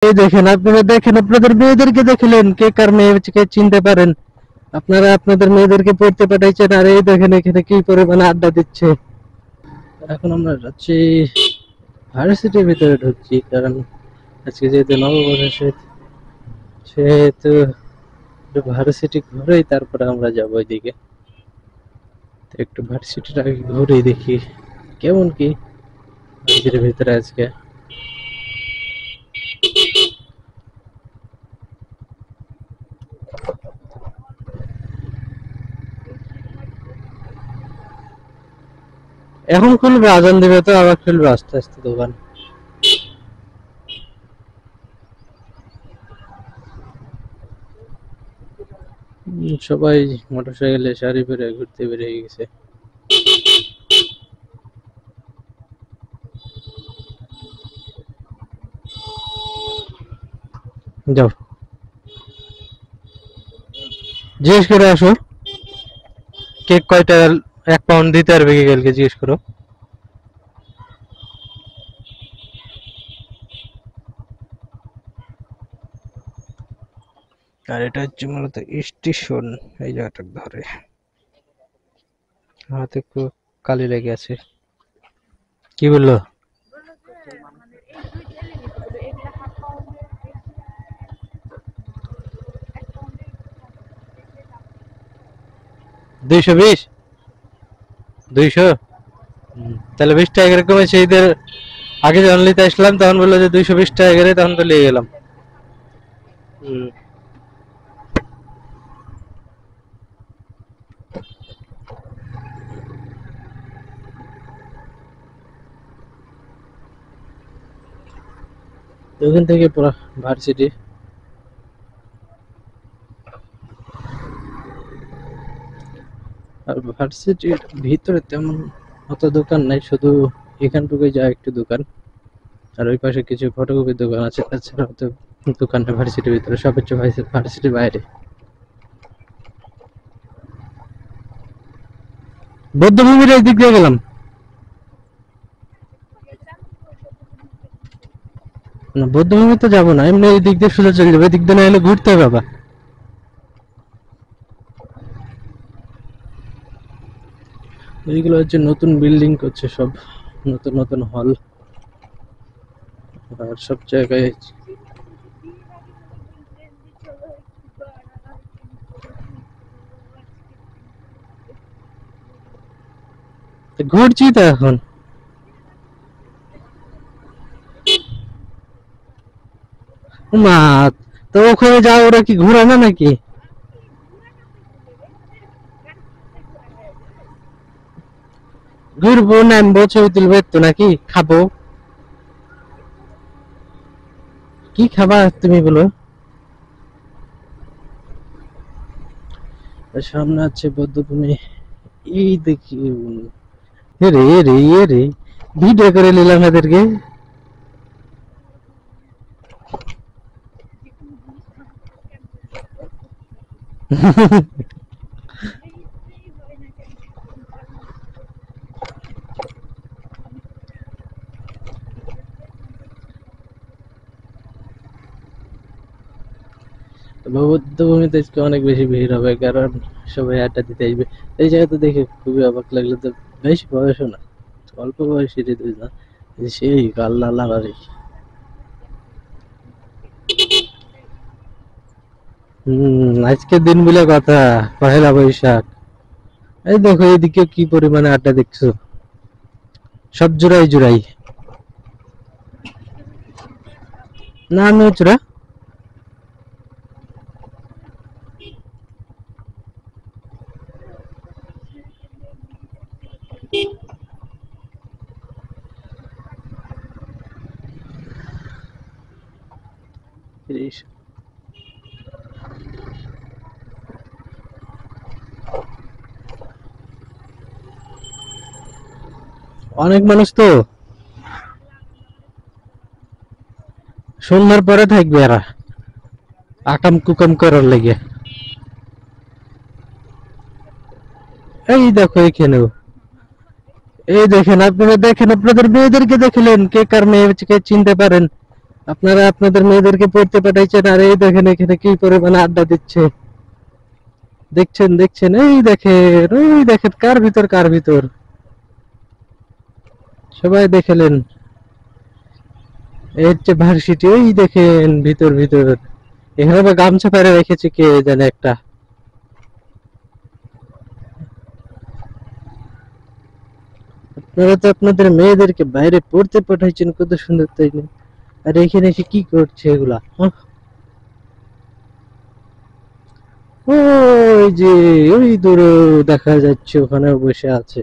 এই দেখেন, আপনারা দেখেন, আপনাদের মেয়েদেরকে দেখলেন, কে কার মেয়েকে চিনতে পারেন? আপনারা আপনাদের মেয়েদেরকে পড়তে পাঠাইছেন, আর এই দেখেন এখানে কি পরিমাণে আড্ডা দিচ্ছে। এখন আমরা যাচ্ছি ভার্সিটির ভিতরে ঢুকছি, কারণ আজকে যেহেতু নববর্ষ, সেহেতু ভার্সিটি ঘুরেই তারপরে আমরা যাবো ওইদিকে। তো একটু ভার্সিটিটা আগে ঘুরে দেখি কেমন কি ভার্সিটির ভিতরে আজকে। এখন খুলবে, আজান দিবে তো আবার খুলবে আস্তে আস্তে দোকান। সবাই মোটরসাইকেলে সারি পরে ঘুরতে বেরিয়ে গেছে। যাও, জিজ্ঞেস করে আসো কেক কয়টা, 1 পাউন্ড দিতে পারবে কি কালকে, জিজ্ঞেস করো। আর এটা হচ্ছে মূলত স্টেশন, এই জায়গাটা ধরে হাতে একটু কালি লেগে আছে। কি বললো? 220, 200। তাহলে 20 টাকা করে কমেছে। ঈদের আগে যখন নিতে আসলাম তখন বললো যে 220 টাকা করে, তখন তো নিয়ে গেলাম। ওখান থেকে পুরো ভার্সিটি। আর ভার্সিটির ভিতরে তেমন অত দোকান নাই, শুধু এখানটুকু যা একটু দোকান, আর ওই পাশে কিছু ফটোকপির দোকান আছে, তাছাড়া তো দোকান নেই ভার্সিটির ভিতরে, সব হচ্ছে ভার্সিটির বাইরে। বৌদ্ধভূমির এই দিক দিয়ে গেলাম না, বৌদ্ধভূমি তো যাবো না, এমনি এই দিক দিয়ে সোজা চলে যাবো, এই দিক দিয়ে না এলে ঘুরতে হবে বাবা। এইগুলো হচ্ছে নতুন বিল্ডিং করছে সব, নতুন নতুন হল, আর সব জায়গায় ঘুরছি তো এখন। মা, তো ওখানে যাও, ওরা কি ঘুরে না নাকি? ঘুরবো, নামবো, ছবি তুলবো, তো নাকি খাবো? কি খাবা তুমি বলো? সামনে আছে বৌদ্ধভূমি, এই দেখি। এরে এরে এরে, ভিডিও করে নিলাম এদেরকে। বৌদ্ধভূমিতে আজকে অনেক বেশি ভিড় হবে, কারণ সবাই আড্ডা দিতে আসবে। এই জায়গাতে দেখে খুবই অবাক লাগলো, তো বেশি বয়সও না, অল্প বয়সী না, সেই গাল লালারি। আজকের দিন বলে কথা, পহেলা বৈশাখ। এই দেখো এইদিকে কি পরিমাণে আড্ডা দেখছো, সব জোড়াই জোড়াই। না আমিও চোরা। অনেক মানুষ তো, সন্ধ্যার পরে থাকবে এরা আকাম কুকাম করার লেগে। এই দেখো এখানেও, এই দেখেন, আপনারা দেখেন, আপনাদের মেয়েদেরকে দেখলেন, কে কার মেয়েকে চিনতে পারেন? আপনারা আপনাদের মেয়েদেরকে পড়তে পাঠাইছেন আর এই দেখেন এখানে কি পরিমাণে আড্ডা দিচ্ছে। দেখছেন দেখছেন, ওই দেখেন কার ভিতর সবাই দেখলেন। এই হচ্ছে ভার্সিটি, ওই দেখেন ভিতর এখানে আবার গামছা পেরে রেখেছে কে জানে একটা। আপনারা তো আপনাদের মেয়েদেরকে বাইরে পড়তে পাঠাইছেন কত সুন্দর, তাই না? আর এখানে এসে কি করছে এগুলা? ওই যে ওই দূরে দেখা যাচ্ছে ওখানে বসে আছে।